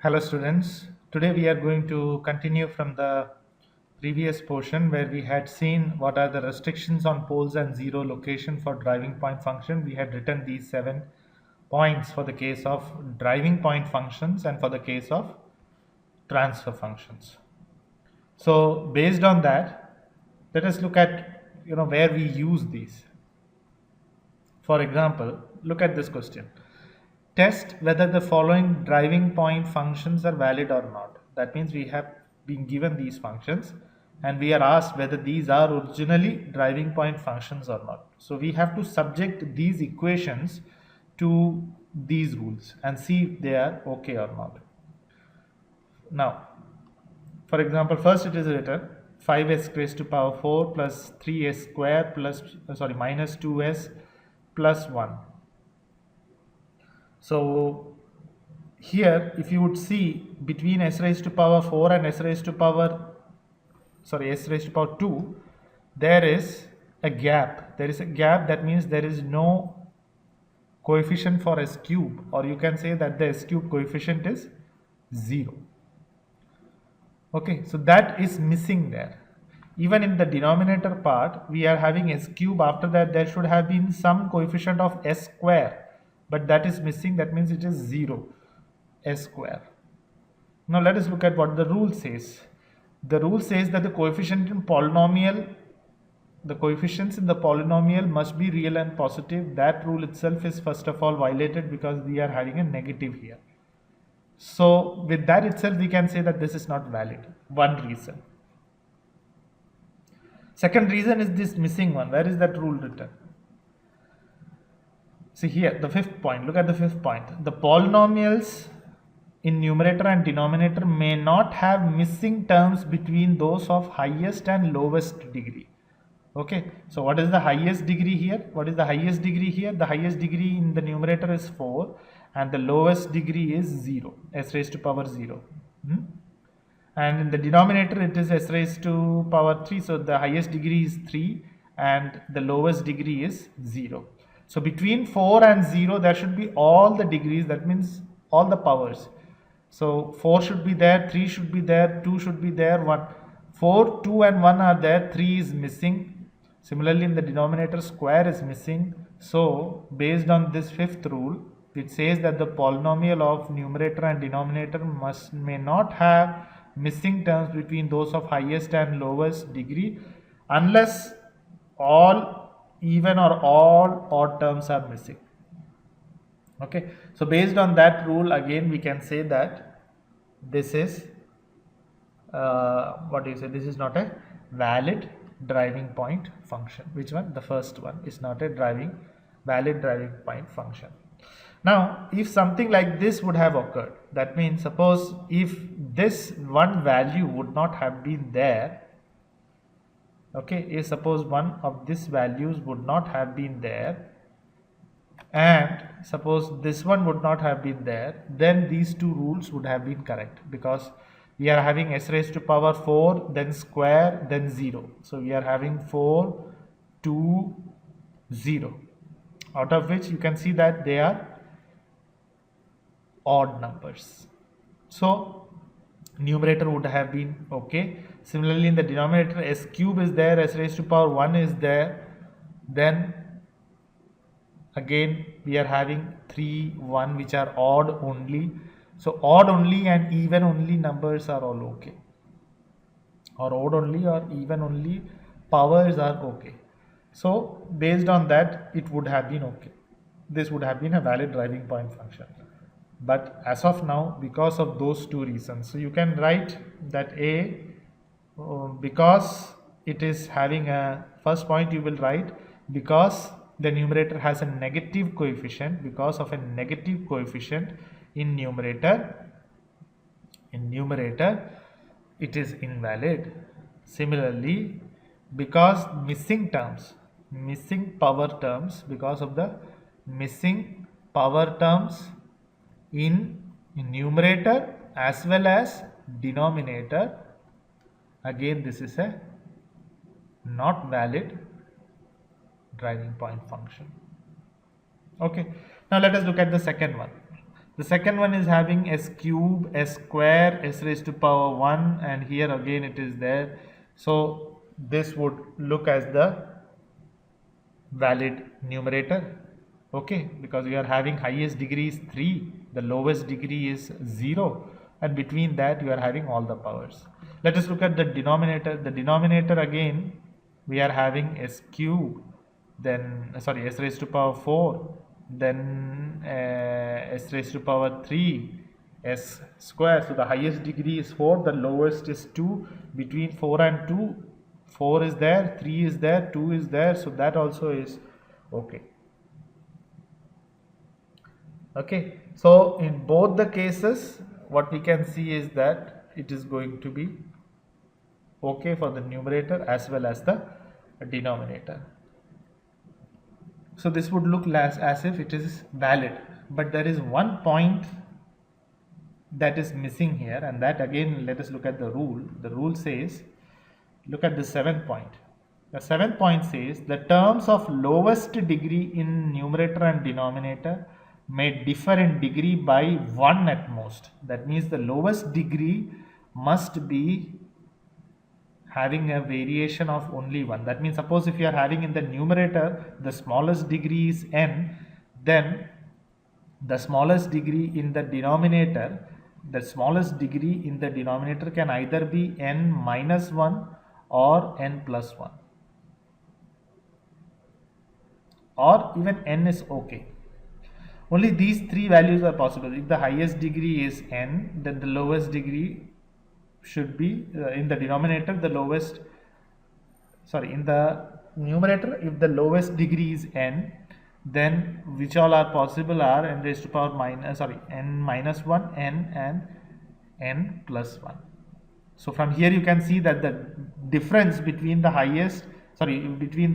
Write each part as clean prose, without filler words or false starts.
Hello students, today we are going to continue from the previous portion where we had seen what are the restrictions on poles and zero location for driving point function. We had written these 7 points for the case of driving point functions and for the case of transfer functions. So based on that, let us look at where we use these. For example, look at this question. Test whether the following driving point functions are valid or not. That means we have been given these functions and we are asked whether these are originally driving point functions or not. So we have to subject these equations to these rules and see if they are okay or not. Now, for example, first it is written 5s raised to power 4 plus 3s square plus minus 2s plus 1. So here if you would see between s raised to power 4 and s raised to power 2, there is a gap. There is a gap, that means there is no coefficient for s cube, or you can say that the s cube coefficient is 0. Okay, so that is missing there. Even in the denominator part we are having s cube, after that there should have been some coefficient of s square, but that is missing. That means it is 0, s square. Now let us look at what the rule says. The rule says that the coefficients in the polynomial must be real and positive. That rule itself is first of all violated because we are having a negative here. So with that itself we can say that this is not valid. One reason. Second reason is this missing one. Where is that rule written? See here, the fifth point. Look at the fifth point. The polynomials in numerator and denominator may not have missing terms between those of highest and lowest degree. Okay, so what is the highest degree here? What is the highest degree here? The highest degree in the numerator is 4 and the lowest degree is 0, s raised to power 0. And in the denominator it is s raised to power 3, so the highest degree is 3 and the lowest degree is 0. So between 4 and 0 there should be all the degrees, that means all the powers. So 4 should be there, 3 should be there, 2 should be there, 1. 4, 2 and 1 are there, 3 is missing. Similarly in the denominator square is missing. So based on this fifth rule, it says that the polynomial of numerator and denominator may not have missing terms between those of highest and lowest degree unless all even or all odd terms are missing. Okay, so based on that rule, again we can say that this is this is not a valid driving point function. Which one? The first one is not a valid driving point function. Now if something like this would have occurred, that means suppose if this one value would not have been there, okay, if suppose one of these values would not have been there and suppose this one would not have been there, then these two rules would have been correct, because we are having s raised to power 4, then square, then 0. So we are having 4, 2, 0, out of which you can see that they are odd numbers. So numerator would have been okay. Similarly in the denominator s cube is there, s raised to power 1 is there, then again we are having 3, 1 which are odd only. So odd only and even only numbers are all okay, or odd only or even only powers are okay. So based on that it would have been okay. This would have been a valid driving point function. But as of now, because of those two reasons, so you can write that because it is having a first point, you will write because the numerator has a negative coefficient, because of a negative coefficient in numerator it is invalid. Similarly, because missing power terms, because of the missing power terms in numerator as well as denominator, again this is a not valid driving point function. Okay, now let us look at the second one. The second one is having s cube, s square, s raised to power 1, and here again it is there. So this would look as the valid numerator. Okay, because we are having highest degree is 3, the lowest degree is 0, and between that you are having all the powers. Let us look at the denominator. The denominator again we are having s cube, then sorry, s raised to power 4, then s raised to power 3, s square. So the highest degree is 4, the lowest is 2. Between 4 and 2, 4 is there, 3 is there, 2 is there, so that also is okay. Okay, so in both the cases what we can see is that it is going to be okay for the numerator as well as the denominator. So this would look as if it is valid, but there is one point that is missing here, and that again, let us look at the rule. The rule says, look at the 7th point. The 7th point says the terms of lowest degree in numerator and denominator may differ in degree by 1 at most. That means the lowest degree must be having a variation of only 1. That means suppose if you are having in the numerator the smallest degree is n, then the smallest degree in the denominator, can either be n minus 1 or n plus 1, or even n is okay. Only these three values are possible. If the highest degree is n, then the lowest degree should be in the denominator, in the numerator, if the lowest degree is n, then which all are possible are n raised to power n minus 1, n, and n plus 1. So from here you can see that the difference between the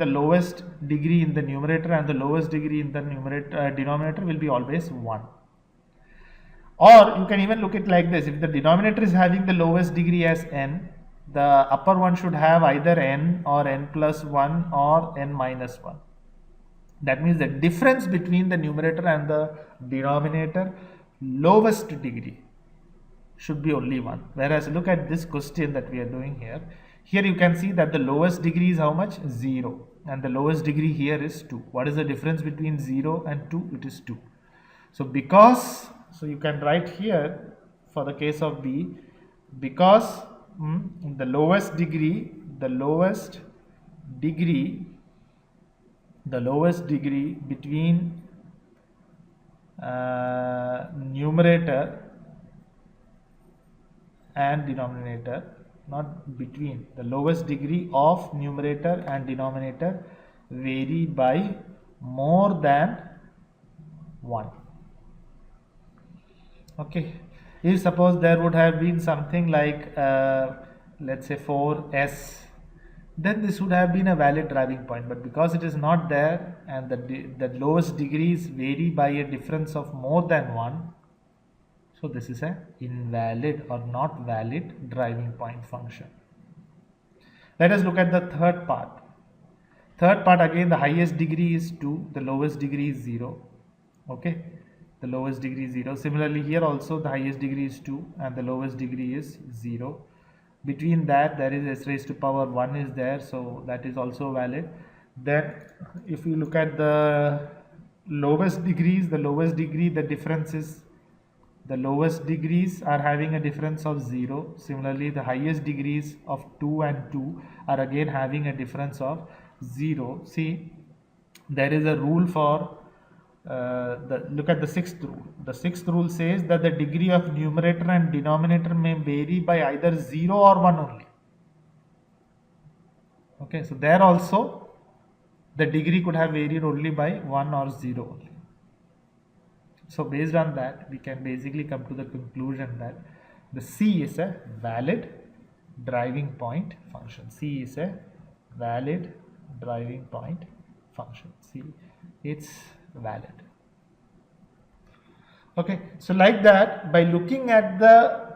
lowest degree in the numerator and the lowest degree in the denominator will be always 1. Or you can even look at like this: if the denominator is having the lowest degree as n, the upper one should have either n or n plus 1 or n minus 1. That means the difference between the numerator and the denominator lowest degree should be only 1. Whereas look at this question that we are doing here. Here you can see that the lowest degree is how much? 0. And the lowest degree here is 2. What is the difference between 0 and 2? It is 2. So you can write here for the case of B, because the lowest degree between numerator and denominator, not between, the lowest degree of numerator and denominator vary by more than 1. Okay, if suppose there would have been something like let's say 4s, then this would have been a valid driving point, but because it is not there and the lowest degrees vary by a difference of more than 1, so this is an invalid or not valid driving point function. Let us look at the third part. Again, the highest degree is 2, the lowest degree is 0. Okay, the lowest degree is 0. Similarly here also the highest degree is 2 and the lowest degree is 0. Between that there is s raised to power 1 is there, so that is also valid. Then if you look at the lowest degrees, the lowest degrees are having a difference of 0. Similarly the highest degrees of 2 and 2 are again having a difference of 0. See, there is a rule for look at the 6th rule. The 6th rule says that the degree of numerator and denominator may vary by either 0 or 1 only. Okay, so there also the degree could have varied only by 1 or 0 only. So based on that, we can basically come to the conclusion that the C is a valid driving point function. C is a valid driving point function. C, it's valid. Okay, so like that, by looking at the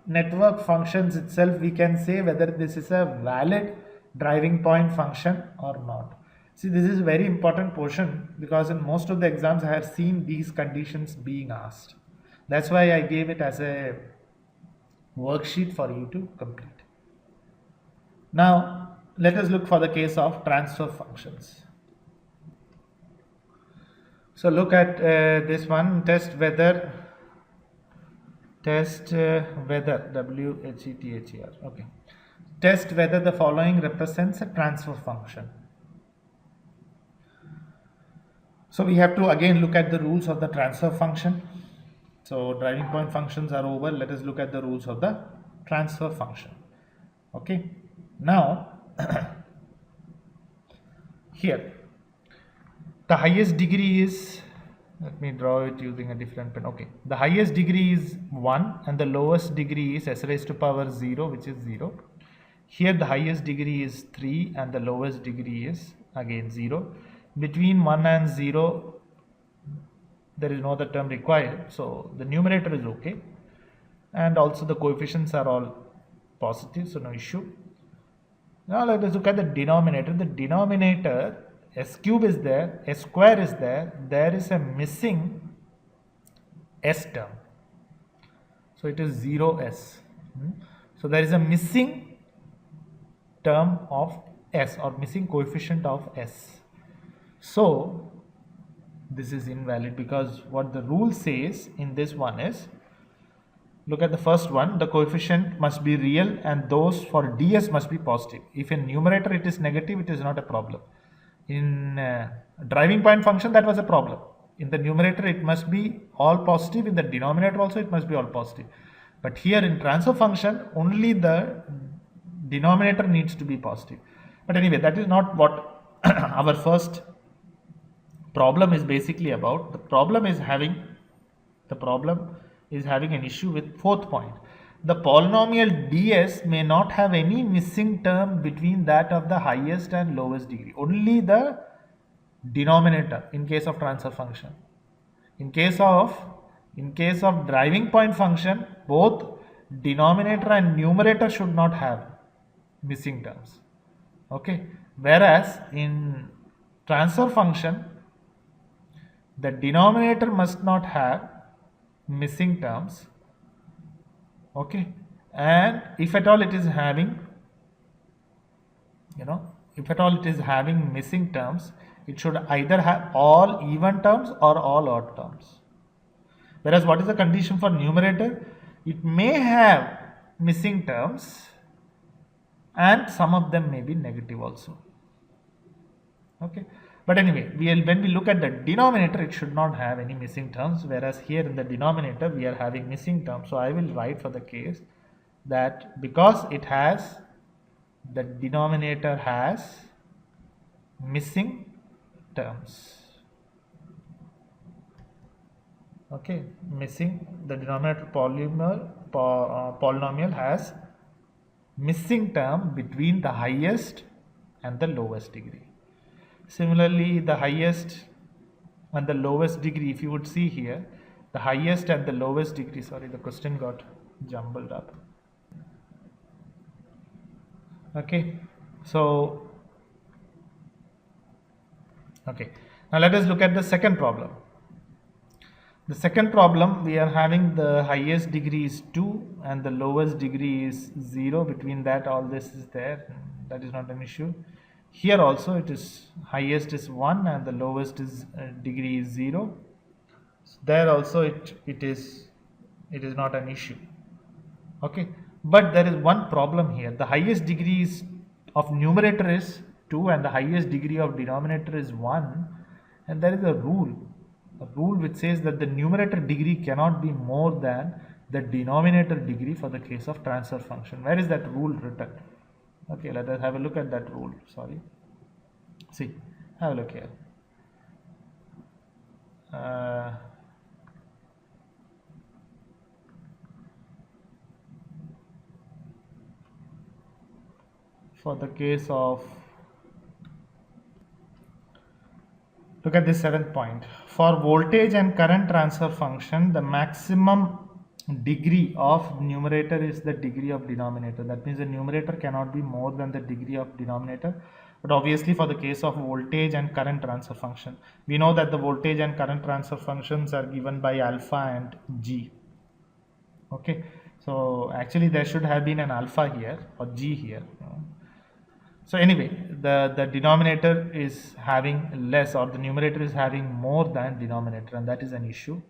network functions itself, we can say whether this is a valid driving point function or not. See, this is a very important portion because in most of the exams I have seen these conditions being asked. That's why I gave it as a worksheet for you to complete. Now, let us look for the case of transfer functions. So look at this one, test whether WHETHER. Okay. Test whether the following represents a transfer function. So we have to again look at the rules of the transfer function. So driving point functions are over. Let us look at the rules of the transfer function. Okay. Now, here, the highest degree is, let me draw it using a different pen. Okay. The highest degree is 1 and the lowest degree is s raised to power 0, which is 0. Here the highest degree is 3 and the lowest degree is again 0. Between 1 and 0, there is no other term required. So the numerator is okay. And also the coefficients are all positive, so no issue. Now let us look at the denominator. The denominator, s cube is there, s square is there. There is a missing s term. So it is 0s. So there is a missing term of s or missing coefficient of s. So this is invalid because what the rule says in this one is, look at the first one, the coefficient must be real and those for ds must be positive. If in numerator it is negative, it is not a problem. In driving point function, that was a problem. In the numerator it must be all positive, in the denominator also it must be all positive. But here in transfer function, only the denominator needs to be positive. But anyway, that is not what our first problem is basically about. The problem is having an issue with fourth point. The polynomial ds may not have any missing term between that of the highest and lowest degree. Only the denominator in case of transfer function. In case of driving point function, both denominator and numerator should not have missing terms. Okay. Whereas in transfer function, the denominator must not have missing terms. Okay. And if at all it is having, missing terms, it should either have all even terms or all odd terms. Whereas what is the condition for numerator? It may have missing terms and some of them may be negative also. Okay. But anyway, when we look at the denominator, it should not have any missing terms, whereas here in the denominator we are having missing terms. So I will write for the case that because the denominator has missing terms. Okay, the denominator polynomial has missing term between the highest and the lowest degree. Similarly, the highest and the lowest degree, if you would see here, the highest and the lowest degree, sorry, the question got jumbled up. Okay, so, okay, now let us look at the second problem. The second problem, we are having the highest degree is 2 and the lowest degree is 0. Between that, all this is there. That is not an issue. Here also it is highest is 1 and the lowest is degree is 0. So there also it is not an issue. Okay, but there is one problem here. The highest degree of numerator is 2 and the highest degree of denominator is 1, and there is a rule which says that the numerator degree cannot be more than the denominator degree for the case of transfer function. Where is that rule written? Okay, let us have a look at that rule. Sorry. See, have a look here. For the case of, look at this seventh point. For voltage and current transfer function, the maximum degree of numerator is the degree of denominator. That means the numerator cannot be more than the degree of denominator. But obviously for the case of voltage and current transfer function, we know that the voltage and current transfer functions are given by alpha and g. Okay, so actually there should have been an alpha here or g here. So anyway, the denominator is having less, or the numerator is having more than denominator, and that is an issue.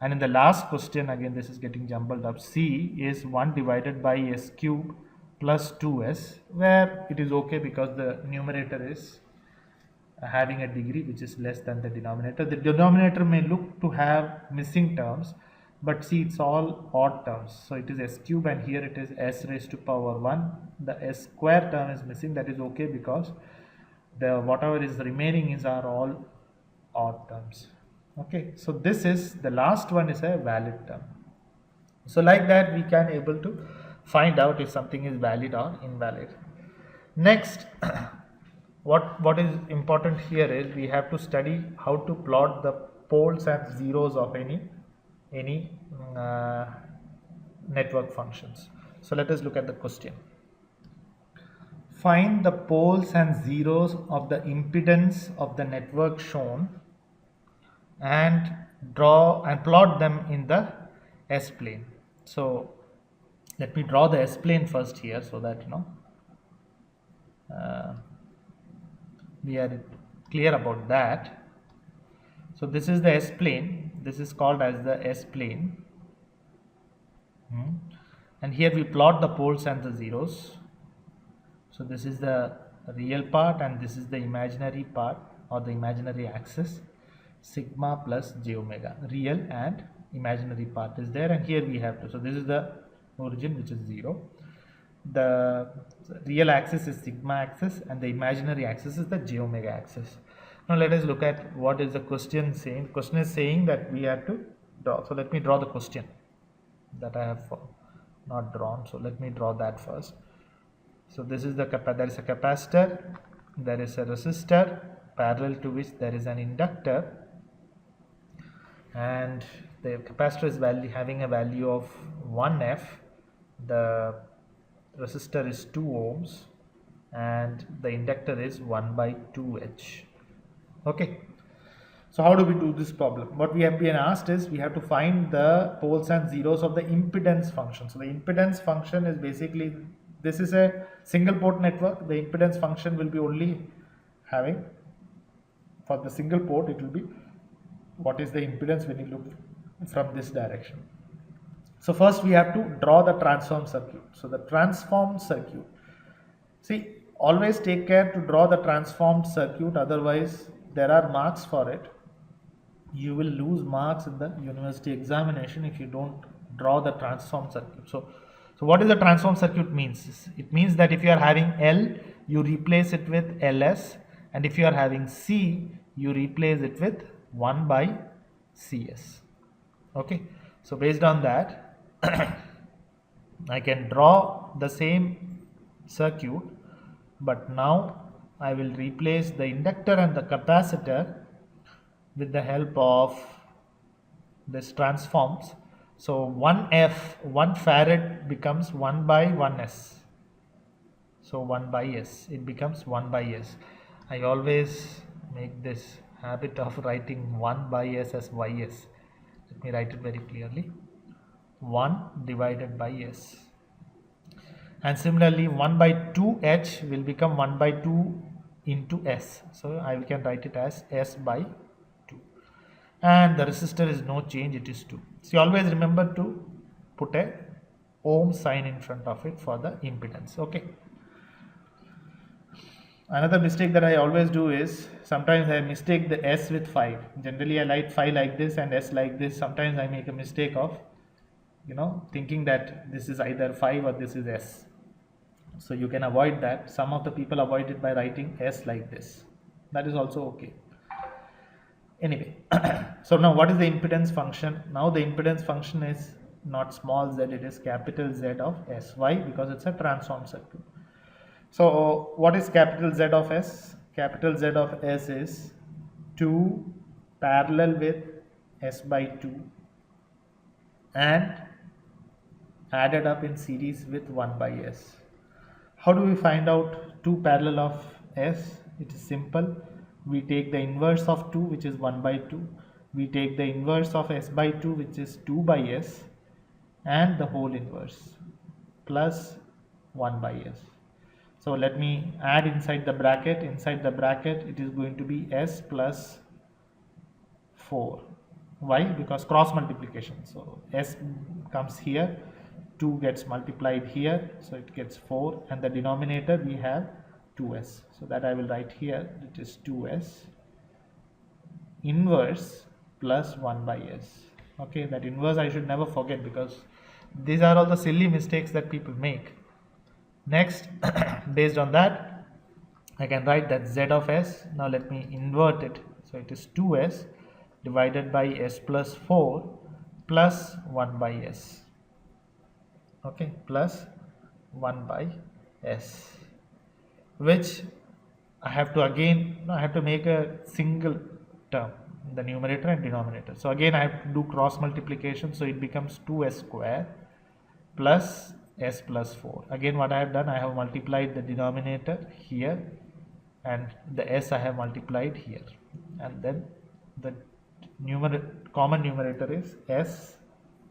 And in the last question, again this is getting jumbled up. C is 1 divided by s cube plus 2s, where it is okay because the numerator is having a degree which is less than the denominator. The denominator may look to have missing terms, but see, it's all odd terms. So it is s cube, and here it is s raised to power 1. The s square term is missing. That is okay because the whatever is remaining is are all odd terms. Okay, so this is the last one is a valid term. So like that we can able to find out if something is valid or invalid. Next, what is important here is we have to study how to plot the poles and zeros of any network functions. So let us look at the question. Find the poles and zeros of the impedance of the network shown and draw and plot them in the S plane. So let me draw the S plane first here so that we are clear about that. So this is the S plane. This is called as the S plane. And here we plot the poles and the zeros. So this is the real part and this is the imaginary part or the imaginary axis, sigma plus j omega. Real and imaginary part is there, and here we have to. So this is the origin, which is 0. The real axis is sigma axis and the imaginary axis is the j omega axis. Now let us look at what is the question saying. The question is saying that we have to draw. So let me draw the question that I have not drawn. So let me draw that first. So this is there is a capacitor, there is a resistor, parallel to which there is an inductor, and the capacitor is having a value of 1F, the resistor is 2 ohms, and the inductor is 1 by 2H. Okay. So how do we do this problem? What we have been asked is we have to find the poles and zeros of the impedance function. So the impedance function is basically, this is a single port network. The impedance function will be only having, for the single port, it will be what is the impedance when you look from this direction. So first we have to draw the transform circuit. So the transformed circuit, see, always take care to draw the transformed circuit, otherwise there are marks for it. You will lose marks in the university examination if you don't draw the transform circuit. So what is the transform circuit means? It means that if you are having L, you replace it with Ls, and if you are having C, you replace it with 1 by Cs. Okay, so based on that, I can draw the same circuit, but now I will replace the inductor and the capacitor with the help of this transforms. So 1 farad becomes 1 by 1s. So 1 by s, it becomes 1 by s. I always make this habit of writing 1 by s as ys. Let me write it very clearly. 1 divided by s. And similarly 1 by 2h will become 1 by 2 into s. So I can write it as s by 2. And the resistor is no change, it is 2. So you always remember to put a ohm sign in front of it for the impedance. Okay. Another mistake that I always do is sometimes I mistake the S with 5. Generally I write 5 like this and S like this. Sometimes I make a mistake of thinking that this is either 5 or this is S. So you can avoid that. Some of the people avoid it by writing S like this. That is also okay. Anyway, so now what is the impedance function? Now the impedance function is not small z, it is capital Z of S. Why? Because it's a transform circuit. So what is capital Z of S? Capital Z of S is 2 parallel with S by 2 and added up in series with 1 by S. How do we find out 2 parallel of S? It is simple. We take the inverse of 2, which is 1 by 2. We take the inverse of S by 2, which is 2 by S. and the whole inverse plus 1 by s. So let me add inside the bracket. Inside the bracket it is going to be s plus 4. Why? Because cross multiplication. So s comes here, 2 gets multiplied here, so it gets 4, and the denominator we have 2s. So that I will write here, it is 2s inverse plus 1 by s. Okay, that inverse I should never forget, because these are all the silly mistakes that people make. Next, based on that, I can write that z of s. Now let me invert it. So it is 2s divided by s plus 4 plus 1 by s. Okay, plus 1 by s, which I have to make a single term in the numerator and denominator. So again I have to do cross multiplication, so it becomes 2s square plus s plus 4. Again what I have done, I have multiplied the denominator here and the s I have multiplied here, and then the common numerator is s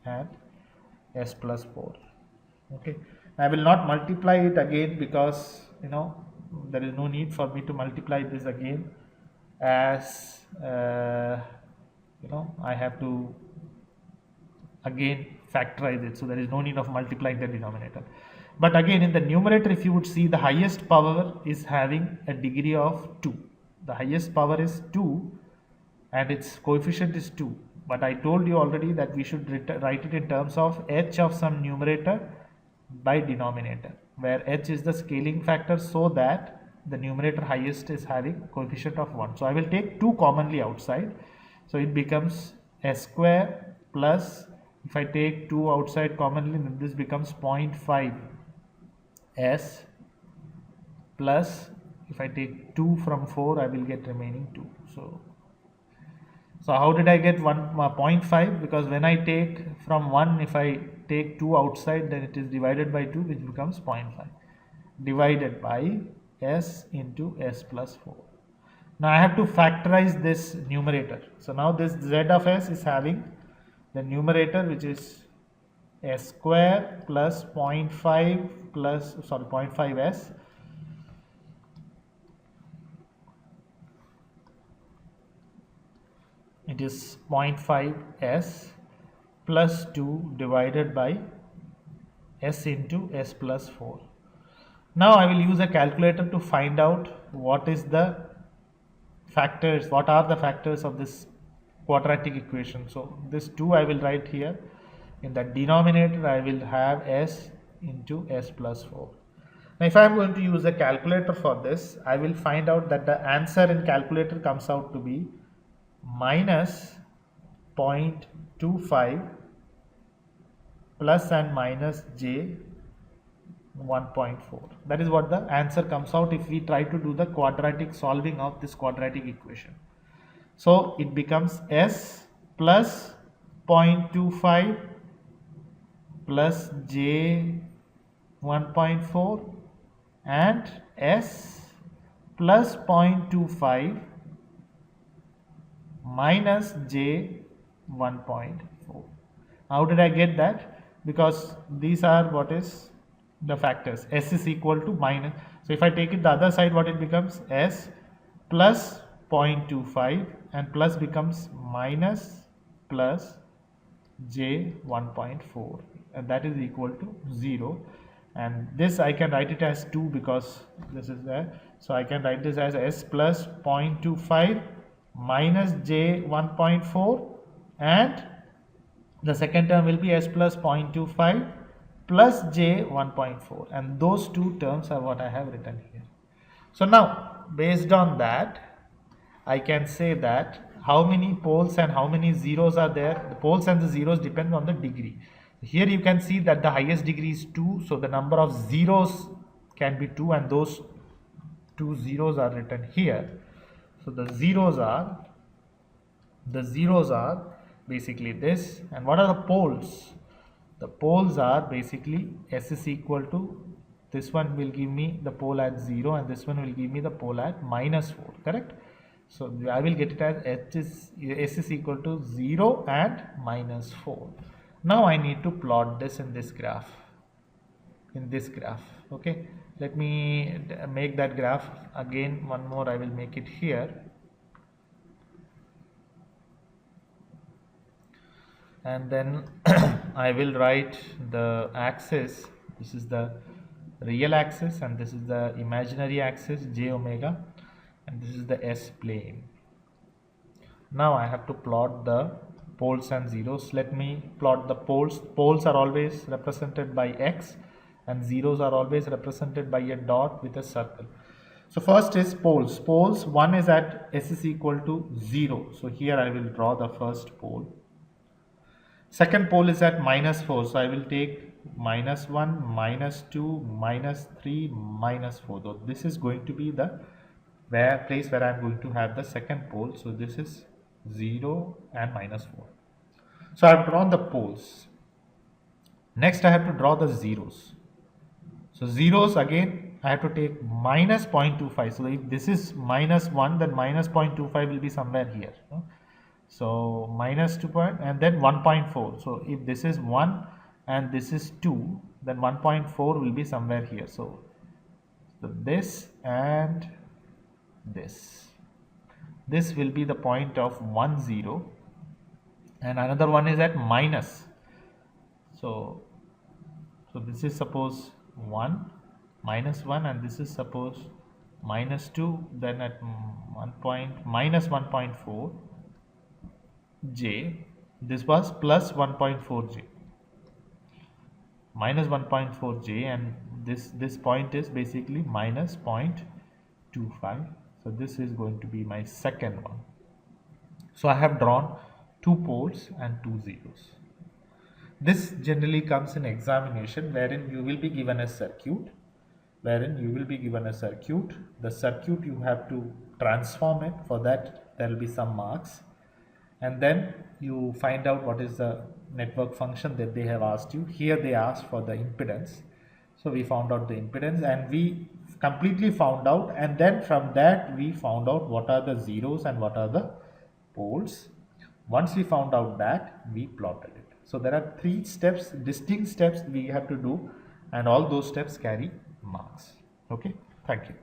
and s plus 4. Okay, I will not multiply it again, because there is no need for me to multiply this again, as I have to again factorize it, so there is no need of multiplying the denominator. But again, in the numerator, if you would see, the highest power is having a degree of 2. The highest power is 2 and its coefficient is 2. But I told you already that we should write it in terms of h of some numerator by denominator, where h is the scaling factor, so that the numerator highest is having coefficient of 1. So I will take 2 commonly outside, so it becomes s square plus, if I take 2 outside commonly, then this becomes 0.5 s plus, if I take 2 from 4, I will get remaining 2. So how did I get 0.5? Because when I take from 1, if I take 2 outside, then it is divided by 2, which becomes 0.5 divided by s into s plus 4. Now I have to factorize this numerator. So now this z of s is having the numerator, which is s square plus 0.5s it is 0.5s plus 2 divided by s into s plus 4. Now I will use a calculator to find out what are the factors of this quadratic equation. So this 2 I will write here. In the denominator I will have s into s plus 4. Now if I am going to use a calculator for this, I will find out that the answer in calculator comes out to be minus 0.25 plus and minus j 1.4. That is what the answer comes out if we try to do the quadratic solving of this quadratic equation. So it becomes s plus 0.25 plus j 1.4 and s plus 0.25 minus j 1.4. How did I get that? Because these are what is the factors. S is equal to minus. So if I take it the other side, what it becomes? S plus 0.25 and plus becomes minus plus j 1.4, and that is equal to 0. And this I can write it as 2 because this is there. So I can write this as s plus 0.25 minus j 1.4, and the second term will be s plus 0.25 plus j 1.4, and those two terms are what I have written here. So now based on that, I can say that how many poles and how many zeros are there. The poles and the zeros depend on the degree. Here you can see that the highest degree is 2, so the number of zeros can be 2, and those 2 zeros are written here. So the zeros are basically this. And what are the poles? The poles are basically s is equal to, this one will give me the pole at 0 and this one will give me the pole at minus 4, correct? So I will get it as s is equal to 0 and minus 4. Now I need to plot this in this graph. Okay, let me make that graph again. One more, I will make it here, and then I will write the axis. This is the real axis and this is the imaginary axis j omega, and this is the S plane. Now I have to plot the poles and zeros. Let me plot the poles. Poles are always represented by x and zeros are always represented by a dot with a circle. So first is poles. Poles, one is at s is equal to 0. So here I will draw the first pole. Second pole is at -4. So I will take -1, -2, -3, -4. So this is going to be the place where I am going to have the second pole. So this is 0 and -4. So I have drawn the poles. Next I have to draw the zeros. So zeros, again I have to take -0.25. So if this is -1, then -0.25 will be somewhere here. So -2 point and then 1.4. So if this is 1 and this is 2, then 1.4 will be somewhere here. So this and this will be the point of 1 0, and another one is at minus. So this is suppose 1 -1 and this is suppose -2, then at 1 point -1.4 j, this was plus 1.4 j, minus 1.4 j, and this point is basically minus 0.25. So this is going to be my second one. So I have drawn 2 poles and 2 zeros. This generally comes in examination, wherein you will be given a circuit, the circuit you have to transform it. For that there will be some marks, and then you find out what is the network function that they have asked you. Here they asked for the impedance, so we found out the impedance and we completely found out, and then from that we found out what are the zeros and what are the poles. Once we found out that, we plotted it. So there are 3 steps, distinct steps we have to do, and all those steps carry marks. Okay, thank you.